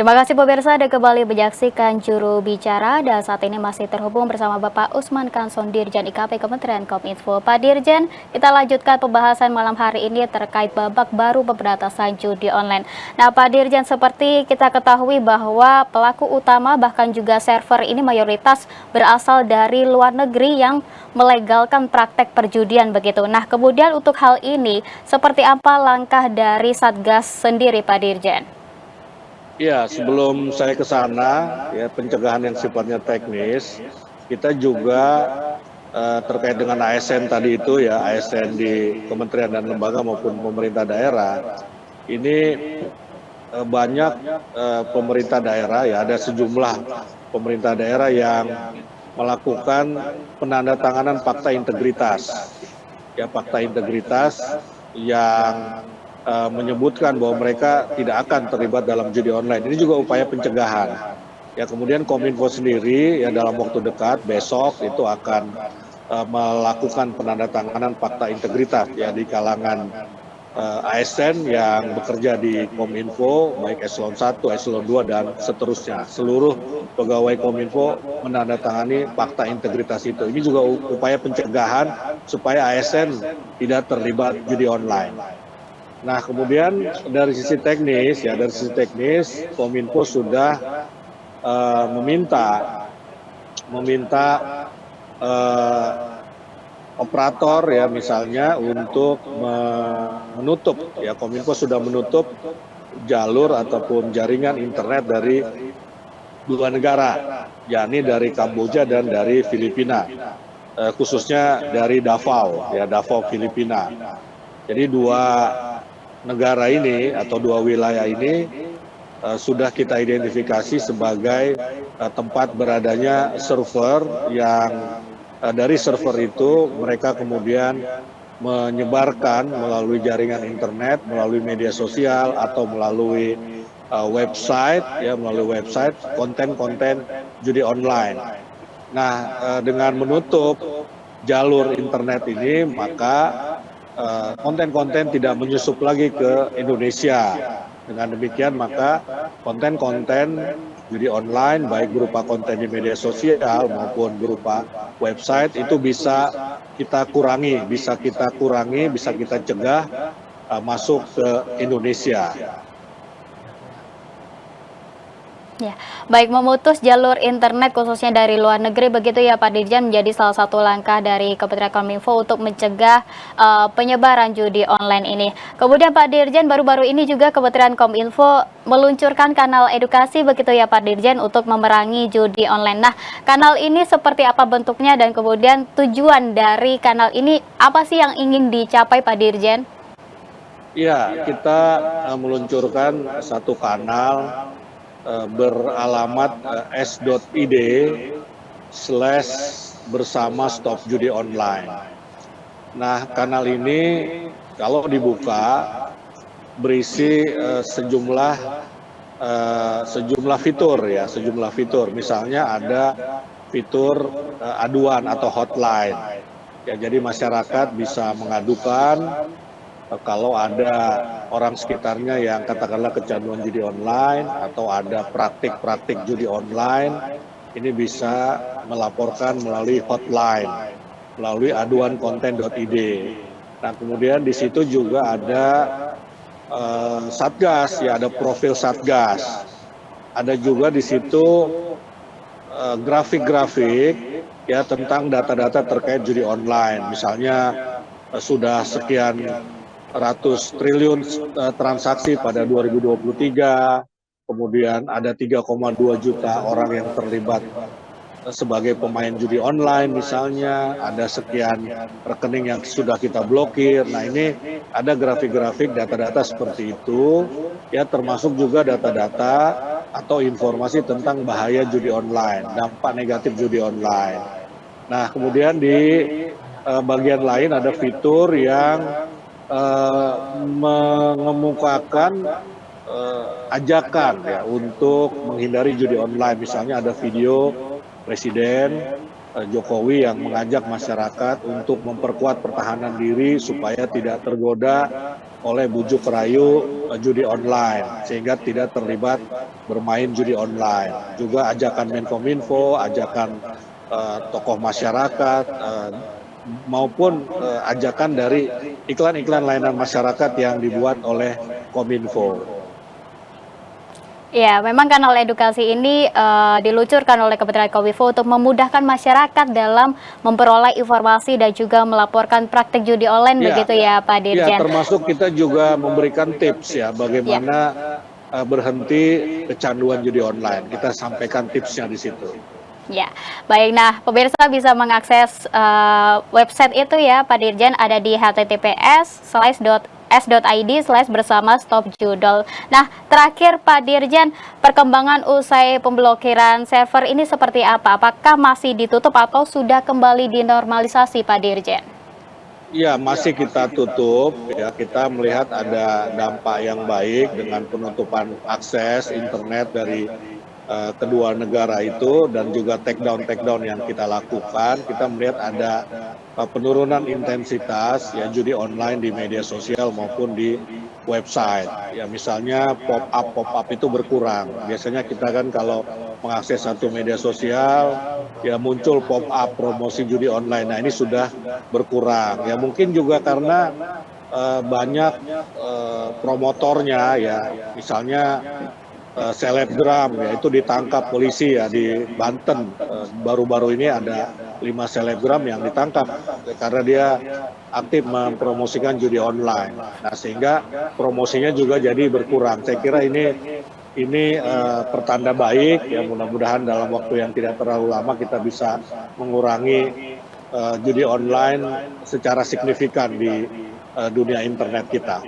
Terima kasih pemirsa, Anda kembali menyaksikan Juru Bicara dan saat ini masih terhubung bersama Bapak Usman Kanson, Dirjen IKP Kementerian Kominfo. Pak Dirjen, kita lanjutkan pembahasan malam hari ini terkait babak baru pemberantasan judi online. Nah Pak Dirjen, seperti kita ketahui bahwa pelaku utama bahkan juga server ini mayoritas berasal dari luar negeri yang melegalkan praktek perjudian begitu. Nah kemudian untuk hal ini, seperti apa langkah dari Satgas sendiri Pak Dirjen? Ya, sebelum saya ke sana, ya pencegahan yang sifatnya teknis, kita juga terkait dengan ASN tadi itu ya, ASN di kementerian dan lembaga maupun pemerintah daerah, ini banyak pemerintah daerah ya, ada sejumlah pemerintah daerah yang melakukan penandatanganan fakta integritas. Ya, fakta integritas yang menyebutkan bahwa mereka tidak akan terlibat dalam judi online. Ini juga upaya pencegahan. Ya, kemudian Kominfo sendiri ya dalam waktu dekat besok itu akan melakukan penandatanganan fakta integritas ya di kalangan ASN yang bekerja di Kominfo, baik eselon 1, eselon 2 dan seterusnya. Seluruh pegawai Kominfo menandatangani fakta integritas itu. Ini juga upaya pencegahan supaya ASN tidak terlibat judi online. Nah, kemudian dari sisi teknis, Kominfo sudah meminta operator ya misalnya untuk menutup ya, Kominfo sudah menutup jalur ataupun jaringan internet dari dua negara, yakni dari Kamboja dan dari Filipina, khususnya dari Davao ya, Davao Filipina. Jadi dua negara ini atau dua wilayah ini sudah kita identifikasi sebagai tempat beradanya server yang dari server itu mereka kemudian menyebarkan melalui jaringan internet, melalui media sosial atau melalui melalui website konten-konten judi online. Nah, dengan menutup jalur internet ini maka konten-konten tidak menyusup lagi ke Indonesia. Dengan demikian maka konten-konten judi online baik berupa konten di media sosial maupun berupa website itu bisa kita kurangi, bisa kita cegah masuk ke Indonesia. Ya, baik, memutus jalur internet khususnya dari luar negeri begitu ya Pak Dirjen menjadi salah satu langkah dari Kementerian Kominfo untuk mencegah penyebaran judi online ini. Kemudian Pak Dirjen, baru-baru ini juga Kementerian Kominfo meluncurkan kanal edukasi begitu ya Pak Dirjen untuk memerangi judi online. Nah, kanal ini seperti apa bentuknya dan kemudian tujuan dari kanal ini apa sih yang ingin dicapai Pak Dirjen? Ya, kita meluncurkan satu kanal beralamat s.id/bersama stop judi online. Nah, kanal ini kalau dibuka berisi sejumlah fitur. Misalnya ada fitur aduan atau hotline. Ya, jadi masyarakat bisa mengadukan kalau ada orang sekitarnya yang katakanlah kecanduan judi online atau ada praktik-praktik judi online, ini bisa melaporkan melalui hotline, melalui aduan-konten.id. Nah, kemudian di situ juga ada Satgas, ya ada profil Satgas. Ada juga di situ grafik-grafik ya tentang data-data terkait judi online. Misalnya sudah sekian ratus triliun transaksi pada 2023, kemudian ada 3,2 juta orang yang terlibat sebagai pemain judi online misalnya, ada sekian rekening yang sudah kita blokir. Nah, ini ada grafik-grafik data-data seperti itu, ya termasuk juga data-data atau informasi tentang bahaya judi online, dampak negatif judi online. Nah, kemudian di bagian lain ada fitur yang mengemukakan ajakan ya untuk menghindari judi online. Misalnya ada video presiden Jokowi yang mengajak masyarakat untuk memperkuat pertahanan diri supaya tidak tergoda oleh bujuk rayu judi online sehingga tidak terlibat bermain judi online. Juga ajakan Menkominfo, ajakan tokoh masyarakat maupun ajakan dari iklan-iklan layanan masyarakat yang dibuat oleh Kominfo. Ya, memang kanal edukasi ini diluncurkan oleh Kementerian Kominfo untuk memudahkan masyarakat dalam memperoleh informasi dan juga melaporkan praktik judi online, Ya, begitu ya Pak ya, Dirjen? termasuk kita juga memberikan tips ya Ya. bagaimana berhenti kecanduan judi online. Kita sampaikan tipsnya di situ. Ya, baik. Nah, pemirsa bisa mengakses website itu ya, Pak Dirjen, ada di https://s.id/bersama stop judol. Nah, terakhir Pak Dirjen, perkembangan usai pemblokiran server ini seperti apa? Apakah masih ditutup atau sudah kembali dinormalisasi, Pak Dirjen? Ya, masih kita tutup. Ya, kita melihat ada dampak yang baik dengan penutupan akses internet dari kedua negara itu dan juga take down yang kita lakukan. Kita melihat ada penurunan intensitas ya judi online di media sosial maupun di website. Ya, misalnya pop up itu berkurang. Biasanya kita kan kalau mengakses satu media sosial ya muncul pop up promosi judi online. Nah, ini sudah berkurang. Ya mungkin juga karena banyak promotornya ya, misalnya selebgram ya itu ditangkap polisi ya di Banten. Baru-baru ini ada 5 selebgram yang ditangkap karena dia aktif mempromosikan judi online. Nah, sehingga promosinya juga jadi berkurang. Saya kira ini pertanda baik ya, mudah-mudahan dalam waktu yang tidak terlalu lama kita bisa mengurangi judi online secara signifikan di dunia internet kita.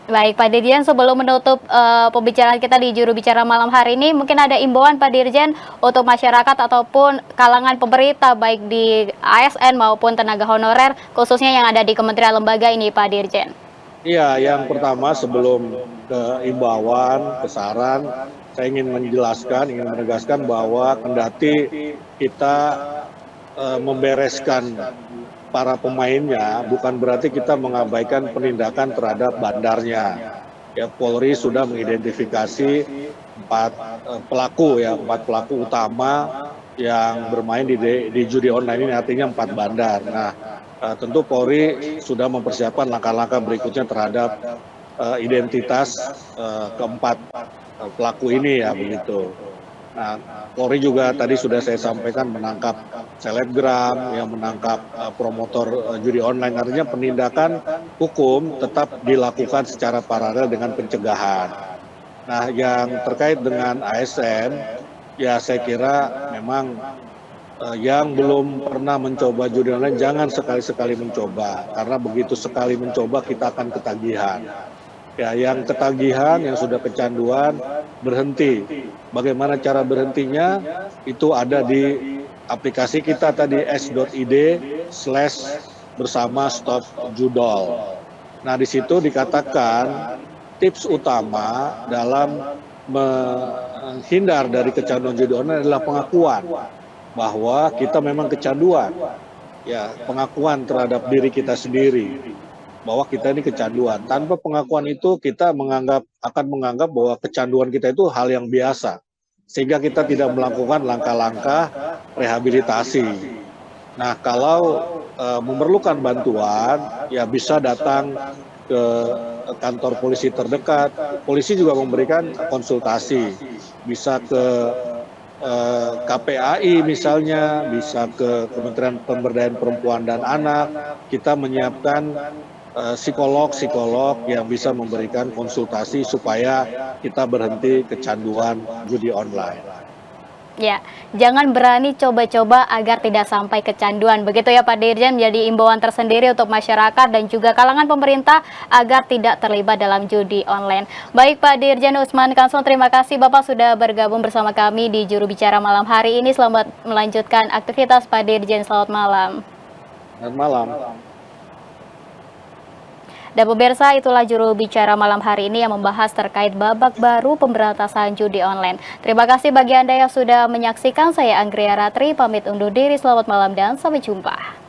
Baik, Pak Dirjen, sebelum menutup pembicaraan kita di juru bicara malam hari ini, mungkin ada imbauan Pak Dirjen untuk masyarakat ataupun kalangan pemerintah, baik di ASN maupun tenaga honorer, khususnya yang ada di kementerian lembaga ini, Pak Dirjen. Iya, yang pertama sebelum ke imbauan, ke saran, saya ingin menjelaskan, ingin menegaskan bahwa kendati kita membereskan para pemainnya, bukan berarti kita mengabaikan penindakan terhadap bandarnya. Ya, Polri sudah mengidentifikasi 4 pelaku ya, 4 pelaku utama yang bermain di judi online ini, artinya 4 bandar. Nah, tentu Polri sudah mempersiapkan langkah-langkah berikutnya terhadap identitas keempat pelaku ini ya begitu. Nah, Polri juga tadi sudah saya sampaikan menangkap selebgram, yang menangkap promotor judi online. Artinya penindakan hukum tetap dilakukan secara paralel dengan pencegahan. Nah, yang terkait dengan ASN, ya saya kira memang yang belum pernah mencoba judi online jangan sekali-sekali mencoba, karena begitu sekali mencoba kita akan ketagihan. Ya, yang ketagihan, yang sudah kecanduan, berhenti. Bagaimana cara berhentinya? Itu ada di aplikasi kita tadi s.id/bersama stop judol. Nah, di situ dikatakan tips utama dalam menghindar dari kecanduan judi online adalah pengakuan bahwa kita memang kecanduan. Ya, pengakuan terhadap diri kita sendiri bahwa kita ini kecanduan. Tanpa pengakuan itu kita akan menganggap bahwa kecanduan kita itu hal yang biasa, sehingga kita tidak melakukan langkah-langkah rehabilitasi. Nah, kalau memerlukan bantuan, ya bisa datang ke kantor polisi terdekat. Polisi juga memberikan konsultasi, bisa ke KPAI misalnya, bisa ke Kementerian Pemberdayaan Perempuan dan Anak. Kita menyiapkan psikolog yang bisa memberikan konsultasi supaya kita berhenti kecanduan judi online. Ya, jangan berani coba-coba agar tidak sampai kecanduan. Begitu ya Pak Dirjen, menjadi imbauan tersendiri untuk masyarakat dan juga kalangan pemerintah agar tidak terlibat dalam judi online. Baik Pak Dirjen Usman Kanson, terima kasih Bapak sudah bergabung bersama kami di Juru Bicara malam hari ini. Selamat melanjutkan aktivitas Pak Dirjen, selamat malam. Selamat malam. Dan pemirsa, itulah juru bicara malam hari ini yang membahas terkait babak baru pemberantasan judi online. Terima kasih bagi Anda yang sudah menyaksikan. Saya Anggria Ratri, pamit undur diri. Selamat malam dan sampai jumpa.